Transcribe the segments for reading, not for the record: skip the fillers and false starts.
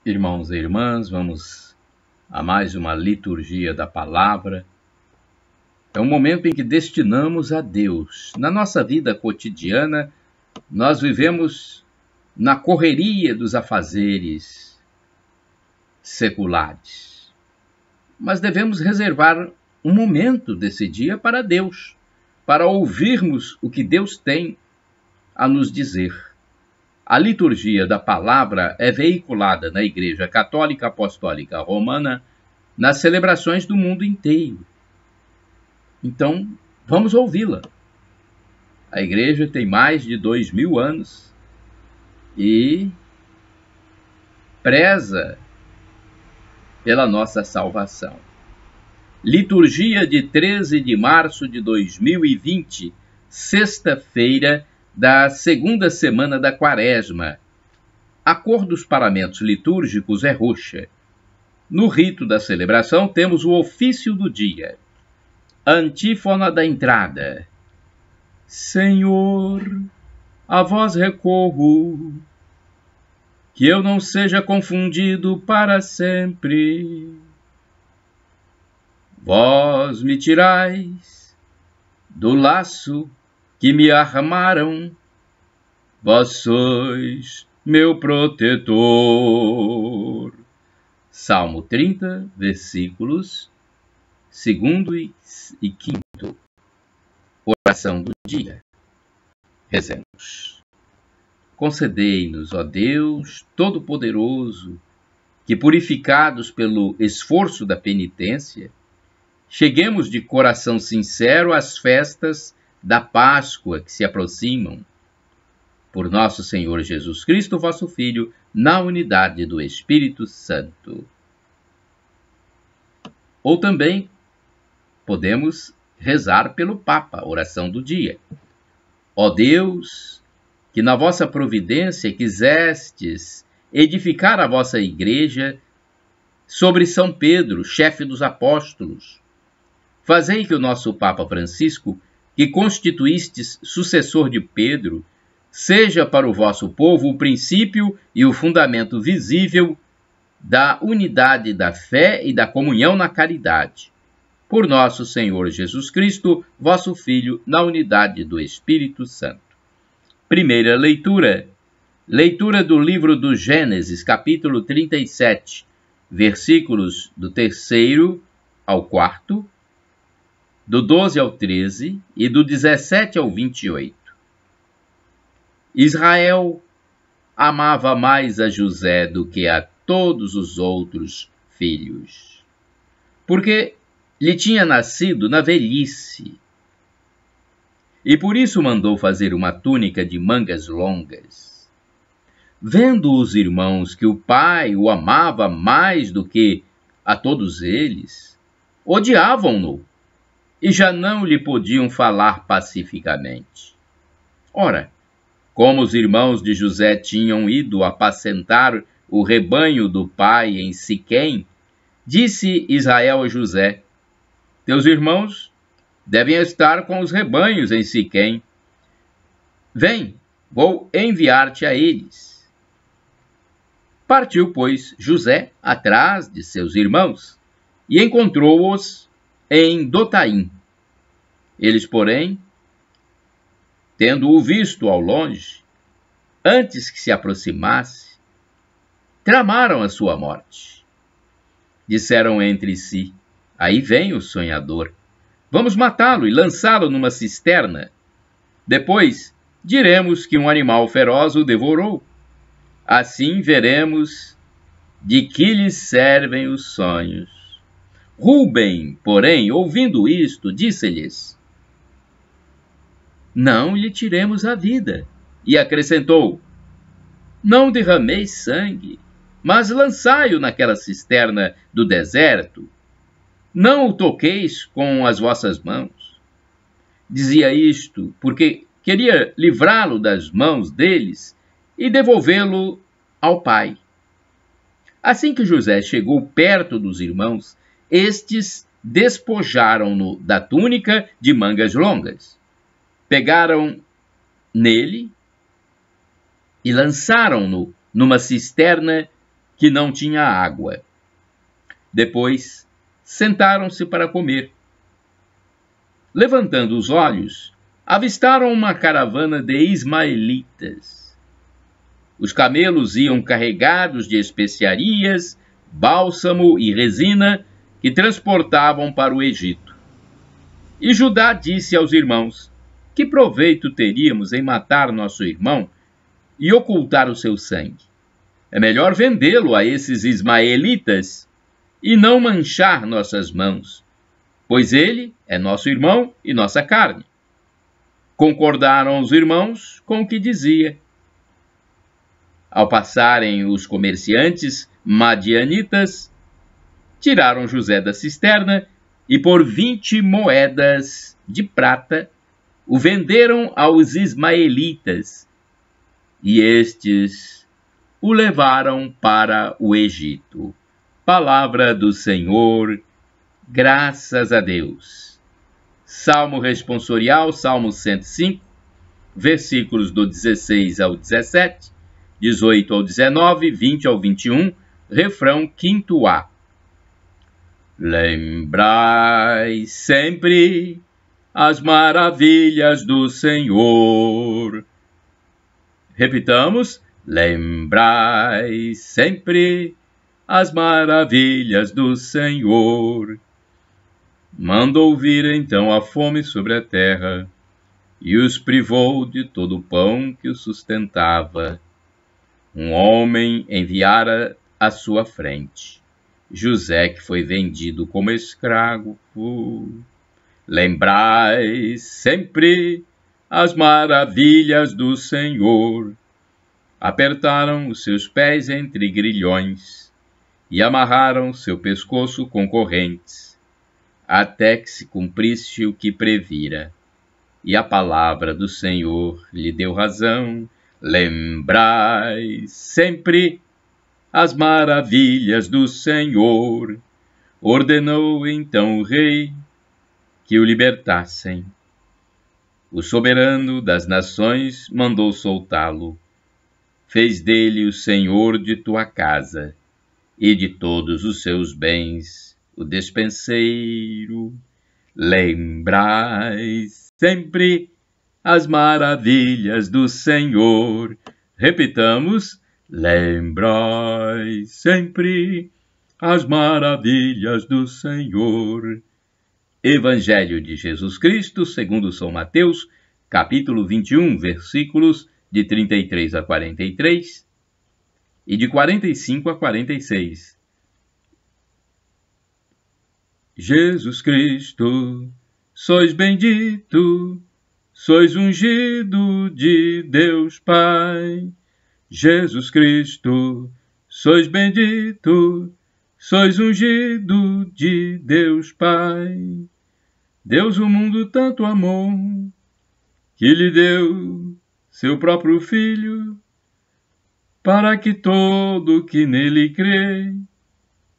Irmãos e irmãs, vamos a mais uma liturgia da palavra. É um momento em que destinamos a Deus. Na nossa vida cotidiana, nós vivemos na correria dos afazeres seculares. Mas devemos reservar um momento desse dia para Deus, para ouvirmos o que Deus tem a nos dizer. A liturgia da palavra é veiculada na Igreja Católica Apostólica Romana nas celebrações do mundo inteiro. Então, vamos ouvi-la. A Igreja tem mais de 2000 anos e preza pela nossa salvação. Liturgia de 13 de março de 2020, sexta-feira da segunda semana da Quaresma. A cor dos paramentos litúrgicos é roxa. No rito da celebração temos o ofício do dia. Antífona da entrada. Senhor, a vós recorro, que eu não seja confundido para sempre. Vós me tirais do laço que me armaram, vós sois meu protetor. Salmo 30, versículos 2º e 5º. Oração do dia. Rezemos. Concedei-nos, ó Deus Todo-Poderoso, que, purificados pelo esforço da penitência, cheguemos de coração sincero às festas da Páscoa que se aproximam. Por nosso Senhor Jesus Cristo, vosso Filho, na unidade do Espírito Santo. Ou também podemos rezar pelo Papa, oração do dia. Ó Deus, que na vossa providência quisestes edificar a vossa Igreja sobre São Pedro, chefe dos apóstolos, fazei que o nosso Papa Francisco, que constituístes sucessor de Pedro, seja para o vosso povo o princípio e o fundamento visível da unidade da fé e da comunhão na caridade. Por nosso Senhor Jesus Cristo, vosso Filho, na unidade do Espírito Santo. Primeira leitura. Leitura do livro do Gênesis, capítulo 37, versículos do 3º ao 4º, do 12 ao 13 e do 17 ao 28. Israel amava mais a José do que a todos os outros filhos, porque lhe tinha nascido na velhice, e por isso mandou fazer uma túnica de mangas longas. Vendo os irmãos que o pai o amava mais do que a todos eles, odiavam-no e já não lhe podiam falar pacificamente. Ora, como os irmãos de José tinham ido apacentar o rebanho do pai em Siquém, disse Israel a José: teus irmãos devem estar com os rebanhos em Siquém. Vem, vou enviar-te a eles. Partiu, pois, José atrás de seus irmãos e encontrou-os em Dotaim. Eles, porém, tendo-o visto ao longe, antes que se aproximasse, tramaram a sua morte. Disseram entre si: aí vem o sonhador. Vamos matá-lo e lançá-lo numa cisterna. Depois diremos que um animal feroz o devorou. Assim veremos de que lhes servem os sonhos. Rúben, porém, ouvindo isto, disse-lhes: não lhe tiremos a vida. E acrescentou: não derrameis sangue, mas lançai-o naquela cisterna do deserto. Não o toqueis com as vossas mãos. Dizia isto porque queria livrá-lo das mãos deles e devolvê-lo ao pai. Assim que José chegou perto dos irmãos, estes despojaram-no da túnica de mangas longas, pegaram nele e lançaram-no numa cisterna que não tinha água. Depois, sentaram-se para comer. Levantando os olhos, avistaram uma caravana de ismaelitas. Os camelos iam carregados de especiarias, bálsamo e resina que transportavam para o Egito. E Judá disse aos irmãos: que proveito teríamos em matar nosso irmão e ocultar o seu sangue? É melhor vendê-lo a esses ismaelitas e não manchar nossas mãos, pois ele é nosso irmão e nossa carne. Concordaram os irmãos com o que dizia. Ao passarem os comerciantes madianitas, tiraram José da cisterna e por 20 moedas de prata o venderam aos ismaelitas, e estes o levaram para o Egito. Palavra do Senhor, graças a Deus. Salmo responsorial, Salmo 105, versículos do 16 ao 17, 18 ao 19, 20 ao 21, refrão 5º-A. Lembrai sempre as maravilhas do Senhor. Repitamos: lembrai sempre as maravilhas do Senhor. Mandou vir então a fome sobre a terra, e os privou de todo o pão que os sustentava. Um homem enviara à sua frente, José, que foi vendido como escravo. Lembrai sempre as maravilhas do Senhor. Apertaram os seus pés entre grilhões e amarraram seu pescoço com correntes, até que se cumprisse o que previra. E a palavra do Senhor lhe deu razão. Lembrai sempre as maravilhas do Senhor. Ordenou então o rei que o libertassem. O soberano das nações mandou soltá-lo. Fez dele o senhor de tua casa e de todos os seus bens o despenseiro. Lembrai sempre as maravilhas do Senhor. Repitamos: lembrai sempre as maravilhas do Senhor. Evangelho de Jesus Cristo, segundo São Mateus, capítulo 21, versículos de 33 a 43 e de 45 a 46. Jesus Cristo, sois bendito, sois ungido de Deus Pai. Jesus Cristo, sois bendito, sois ungido de Deus Pai. Deus o mundo tanto amou, que lhe deu seu próprio Filho, para que todo que nele crê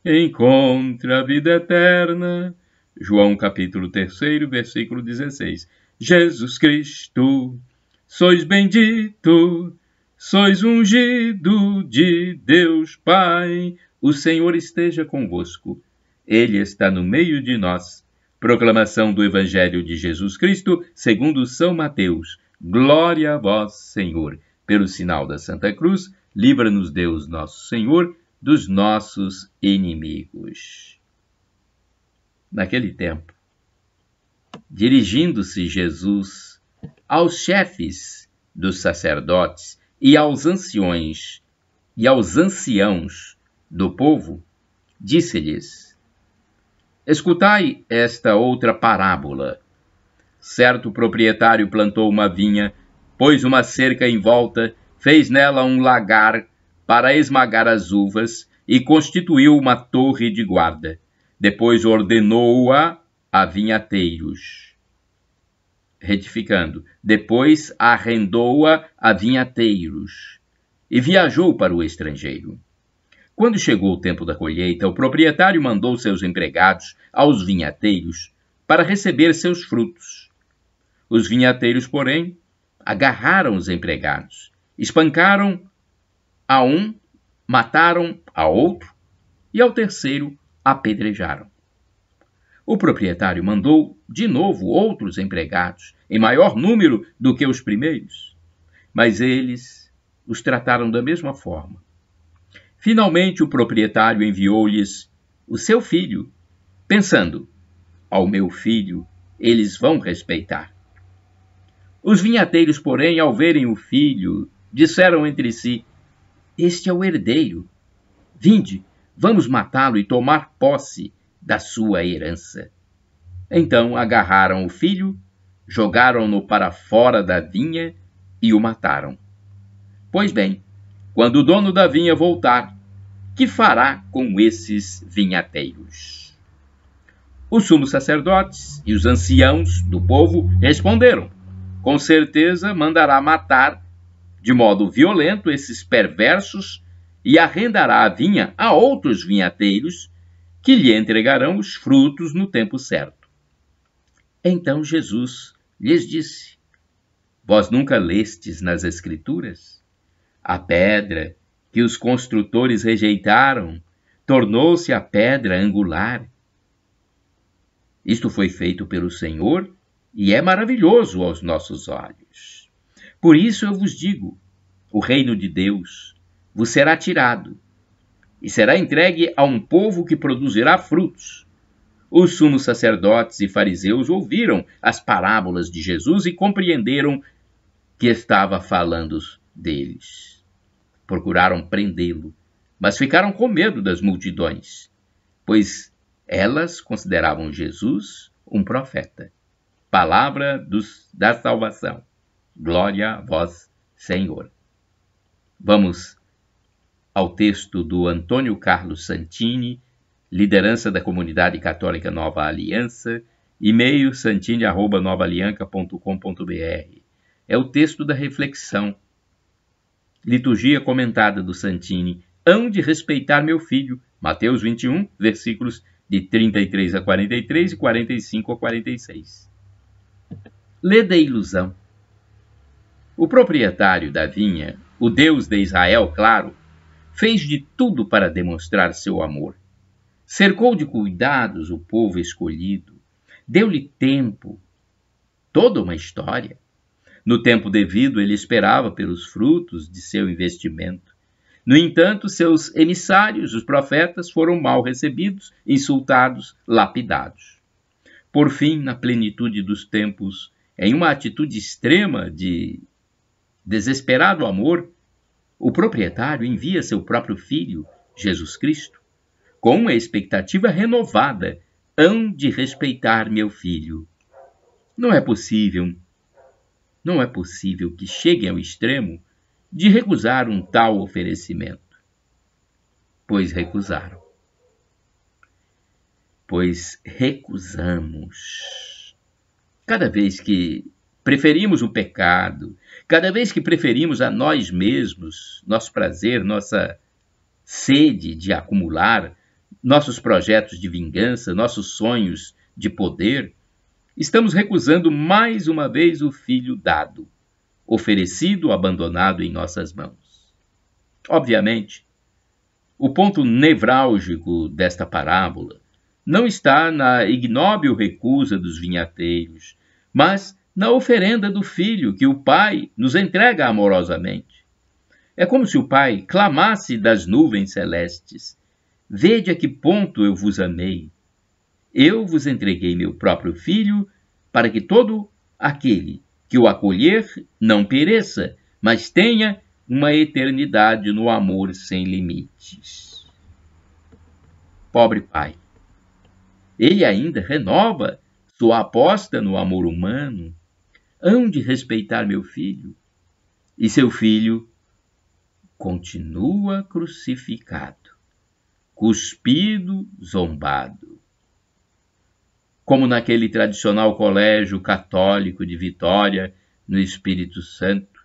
encontre a vida eterna. João capítulo 3, versículo 16. Jesus Cristo, sois bendito, sois ungido de Deus Pai. O Senhor esteja convosco. Ele está no meio de nós. Proclamação do Evangelho de Jesus Cristo, segundo São Mateus. Glória a vós, Senhor. Pelo sinal da Santa Cruz, livra-nos Deus nosso Senhor dos nossos inimigos. Naquele tempo, dirigindo-se Jesus aos chefes dos sacerdotes e aos anciões e aos anciãos do povo, disse-lhes: escutai esta outra parábola. Certo proprietário plantou uma vinha, pôs uma cerca em volta, fez nela um lagar para esmagar as uvas e constituiu uma torre de guarda. Depois ordenou-a a vinhateiros. Retificando, depois arrendou-a a vinhateiros e viajou para o estrangeiro. Quando chegou o tempo da colheita, o proprietário mandou seus empregados aos vinhateiros para receber seus frutos. Os vinhateiros, porém, agarraram os empregados, espancaram a um mataram a outro e ao terceiro apedrejaram. O proprietário mandou de novo outros empregados, em maior número do que os primeiros, mas eles os trataram da mesma forma. Finalmente o proprietário enviou-lhes o seu filho, pensando: ao meu filho eles vão respeitar. Os vinhateiros, porém, ao verem o filho, disseram entre si: este é o herdeiro. Vinde, vamos matá-lo e tomar posse da sua herança. Então agarraram o filho, jogaram-no para fora da vinha e o mataram. Pois bem, quando o dono da vinha voltar, que fará com esses vinhateiros? Os sumos sacerdotes e os anciãos do povo responderam: com certeza mandará matar de modo violento esses perversos e arrendará a vinha a outros vinhateiros que lhe entregarão os frutos no tempo certo. Então Jesus lhes disse: vós nunca lestes nas Escrituras? A pedra que os construtores rejeitaram tornou-se a pedra angular. Isto foi feito pelo Senhor e é maravilhoso aos nossos olhos. Por isso eu vos digo: o reino de Deus vos será tirado e será entregue a um povo que produzirá frutos. Os sumos sacerdotes e fariseus ouviram as parábolas de Jesus e compreenderam que estava falando deles. Procuraram prendê-lo, mas ficaram com medo das multidões, pois elas consideravam Jesus um profeta. Palavra da salvação. Glória a vós, Senhor. Vamos ao texto do Antônio Carlos Santini, liderança da Comunidade Católica Nova Aliança, e-mail santini@novaalianca.com.br. É o texto da reflexão. Liturgia comentada do Santini: hão de respeitar meu filho. Mateus 21, versículos de 33 a 43 e 45 a 46. Lê da ilusão. O proprietário da vinha, o Deus de Israel, claro, fez de tudo para demonstrar seu amor. Cercou de cuidados o povo escolhido, deu-lhe tempo, toda uma história. No tempo devido, ele esperava pelos frutos de seu investimento. No entanto, seus emissários, os profetas, foram mal recebidos, insultados, lapidados. Por fim, na plenitude dos tempos, em uma atitude extrema de desesperado amor, o proprietário envia seu próprio filho, Jesus Cristo, com uma expectativa renovada: hão de respeitar meu filho. Não é possível que cheguem ao extremo de recusar um tal oferecimento. Pois recusaram. Pois recusamos. Cada vez que preferimos o pecado, cada vez que preferimos a nós mesmos, nosso prazer, nossa sede de acumular, nossos projetos de vingança, nossos sonhos de poder, estamos recusando mais uma vez o filho dado, oferecido, abandonado em nossas mãos. Obviamente, o ponto nevrálgico desta parábola não está na ignóbil recusa dos vinhateiros, mas na oferenda do filho que o pai nos entrega amorosamente. É como se o pai clamasse das nuvens celestes: vede a que ponto eu vos amei. Eu vos entreguei meu próprio filho para que todo aquele que o acolher não pereça, mas tenha uma eternidade no amor sem limites. Pobre pai. Ele ainda renova sua aposta no amor humano. Hão de respeitar meu filho. E seu filho continua crucificado, cuspido, zombado. Como naquele tradicional colégio católico de Vitória, no Espírito Santo,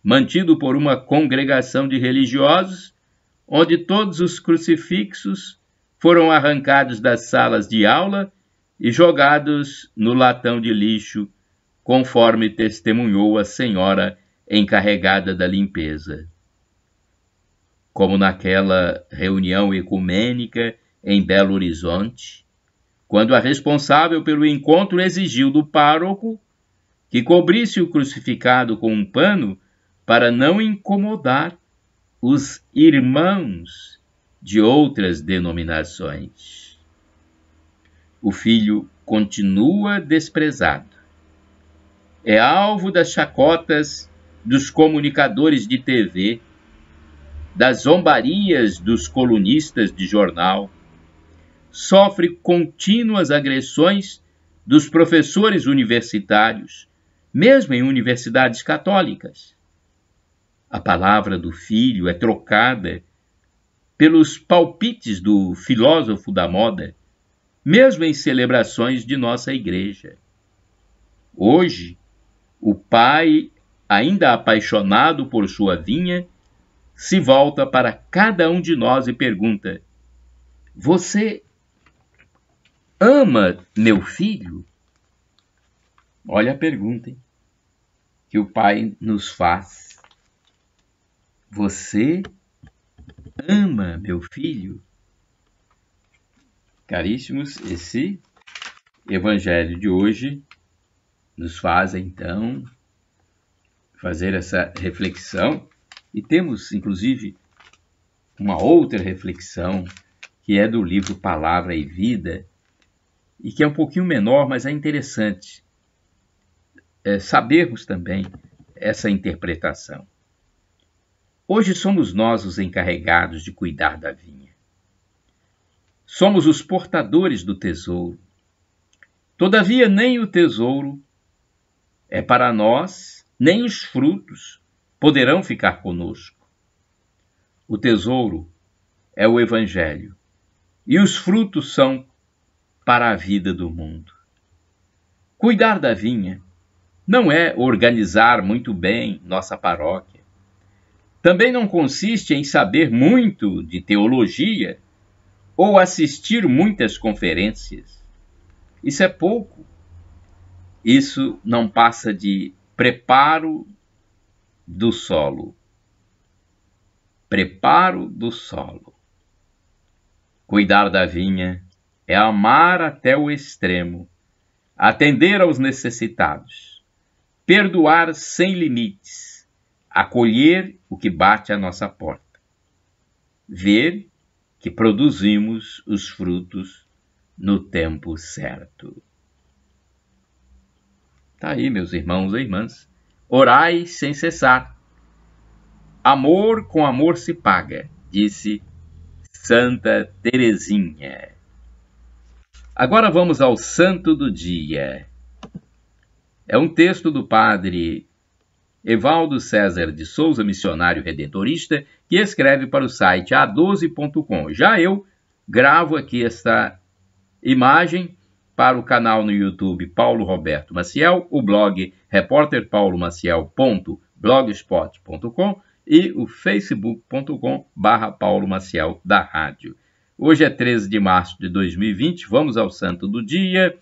mantido por uma congregação de religiosos, onde todos os crucifixos foram arrancados das salas de aula e jogados no latão de lixo, conforme testemunhou a senhora encarregada da limpeza. como naquela reunião ecumênica em Belo Horizonte, quando a responsável pelo encontro exigiu do pároco que cobrisse o crucificado com um pano para não incomodar os irmãos de outras denominações. O filho continua desprezado. É alvo das chacotas dos comunicadores de TV, das zombarias dos colunistas de jornal, sofre contínuas agressões dos professores universitários, mesmo em universidades católicas. A palavra do filho é trocada pelos palpites do filósofo da moda, mesmo em celebrações de nossa igreja. Hoje, o pai, ainda apaixonado por sua vinha, se volta para cada um de nós e pergunta: você ama meu filho? Olha a pergunta, hein, que o pai nos faz. Você ama meu filho? Caríssimos, esse evangelho de hoje nos faz, então, fazer essa reflexão. E temos, inclusive, uma outra reflexão, que é do livro Palavra e Vida, e que é um pouquinho menor, mas é interessante sabermos também essa interpretação. Hoje somos nós os encarregados de cuidar da vinha. Somos os portadores do tesouro. Todavia, nem o tesouro é para nós, nem os frutos poderão ficar conosco. O tesouro é o Evangelho, e os frutos são para a vida do mundo. Cuidar da vinha não é organizar muito bem nossa paróquia. Também não consiste em saber muito de teologia ou assistir muitas conferências. Isso é pouco. Isso não passa de preparo do solo. Preparo do solo. Cuidar da vinha é amar até o extremo, atender aos necessitados, perdoar sem limites, acolher o que bate à nossa porta, ver que produzimos os frutos no tempo certo. Tá aí, meus irmãos e irmãs. Orai sem cessar. Amor com amor se paga, disse Santa Teresinha. Agora vamos ao santo do dia. É um texto do padre Evaldo César de Souza, missionário redentorista, que escreve para o site a12.com. Já eu gravo aqui esta imagem para o canal no YouTube Paulo Roberto Maciel, o blog repórterpaulomaciel.blogspot.com e o facebook.com/Paulo Maciel da Rádio. Hoje é 13 de março de 2020, vamos ao santo do dia.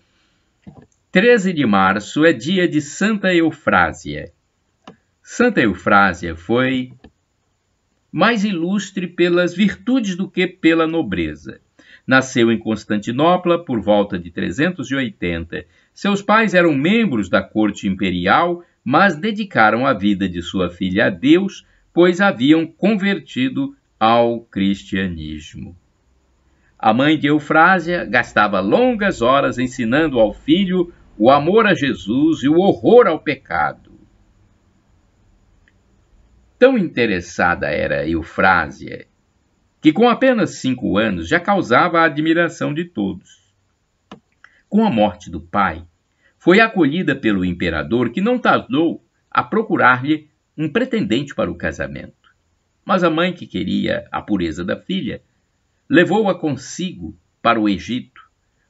13 de março é dia de Santa Eufrásia. Santa Eufrásia foi mais ilustre pelas virtudes do que pela nobreza. Nasceu em Constantinopla por volta de 380. Seus pais eram membros da corte imperial, mas dedicaram a vida de sua filha a Deus, pois haviam convertido ao cristianismo. A mãe de Eufrásia gastava longas horas ensinando ao filho o amor a Jesus e o horror ao pecado. Tão interessada era Eufrásia, que com apenas 5 anos já causava a admiração de todos. Com a morte do pai, foi acolhida pelo imperador, que não tardou a procurar-lhe um pretendente para o casamento. Mas a mãe, que queria a pureza da filha, levou-a consigo para o Egito,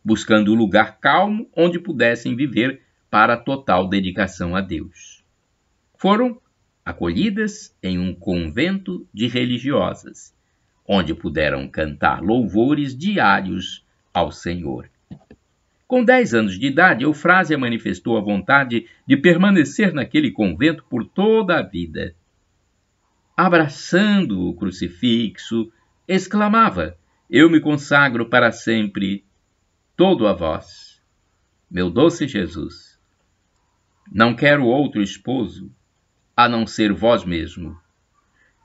buscando um lugar calmo onde pudessem viver para total dedicação a Deus. Foram acolhidas em um convento de religiosas, onde puderam cantar louvores diários ao Senhor. Com 10 anos de idade, Eufrásia manifestou a vontade de permanecer naquele convento por toda a vida. abraçando o crucifixo, exclamava: eu me consagro para sempre, todo a vós, meu doce Jesus. Não quero outro esposo, a não ser vós mesmo.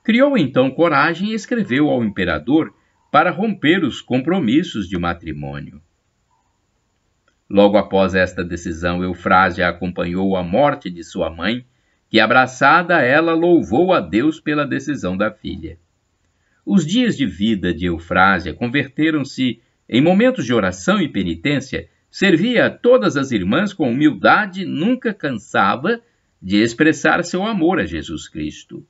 Criou então coragem e escreveu ao imperador para romper os compromissos de matrimônio. Logo após esta decisão, Eufrásia acompanhou a morte de sua mãe, que, abraçada a ela, louvou a Deus pela decisão da filha. Os dias de vida de Eufrásia converteram-se em momentos de oração e penitência. Servia a todas as irmãs com humildade e nunca cansava de expressar seu amor a Jesus Cristo.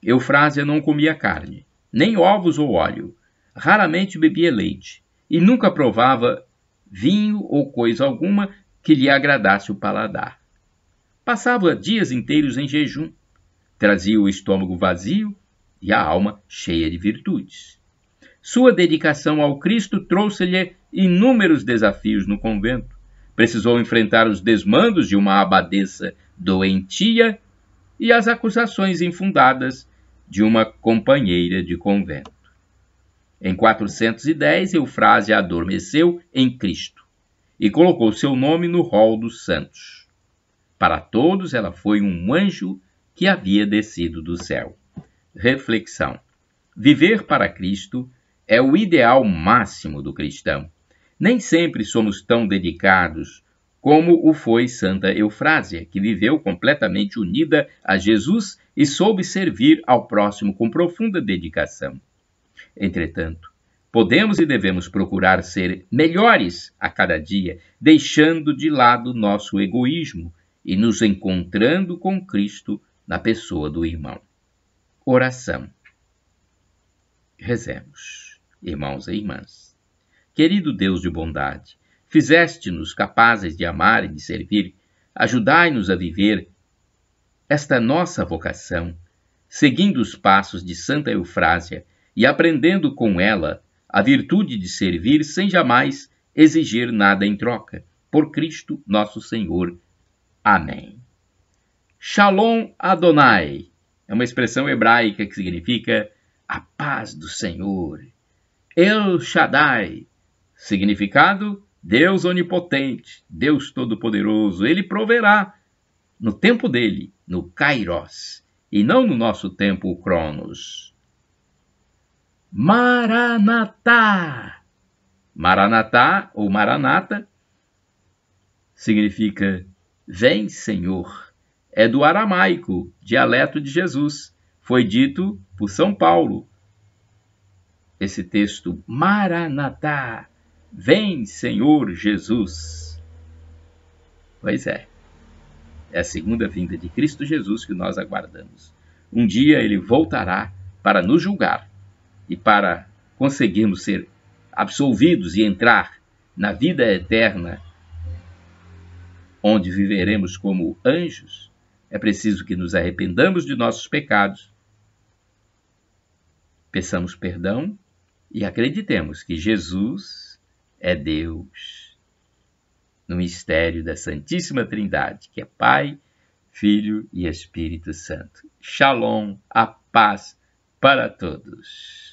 Eufrásia não comia carne, nem ovos ou óleo, raramente bebia leite e nunca provava vinho ou coisa alguma que lhe agradasse o paladar. Passava dias inteiros em jejum, trazia o estômago vazio e a alma cheia de virtudes. Sua dedicação ao Cristo trouxe-lhe inúmeros desafios no convento. Precisou enfrentar os desmandos de uma abadesa doentia e as acusações infundadas de uma companheira de convento. Em 410, Eufrásia adormeceu em Cristo e colocou seu nome no rol dos santos. Para todos, ela foi um anjo que havia descido do céu. Reflexão: viver para Cristo é o ideal máximo do cristão. Nem sempre somos tão dedicados como o foi Santa Eufrásia, que viveu completamente unida a Jesus e soube servir ao próximo com profunda dedicação. Entretanto, podemos e devemos procurar ser melhores a cada dia, deixando de lado nosso egoísmo e nos encontrando com Cristo na pessoa do irmão. Oração. Rezemos, irmãos e irmãs. Querido Deus de bondade, fizeste-nos capazes de amar e de servir. Ajudai-nos a viver esta nossa vocação, seguindo os passos de Santa Eufrásia e aprendendo com ela a virtude de servir sem jamais exigir nada em troca. Por Cristo nosso Senhor. Amém. Shalom Adonai é uma expressão hebraica que significa a paz do Senhor. El Shaddai, significado Deus onipotente, Deus todo-poderoso. Ele proverá no tempo dele, no Kairos, e não no nosso tempo Cronos. Maranatá. Maranatá ou Maranata significa vem, Senhor. É do aramaico, dialeto de Jesus. Foi dito por São Paulo. Esse texto, Maranatá, vem, Senhor Jesus. Pois é a segunda vinda de Cristo Jesus que nós aguardamos. Um dia ele voltará para nos julgar e para conseguirmos ser absolvidos e entrar na vida eterna, onde viveremos como anjos. É preciso que nos arrependamos de nossos pecados, peçamos perdão e acreditemos que Jesus é Deus, no mistério da Santíssima Trindade, que é Pai, Filho e Espírito Santo. Shalom, a paz para todos.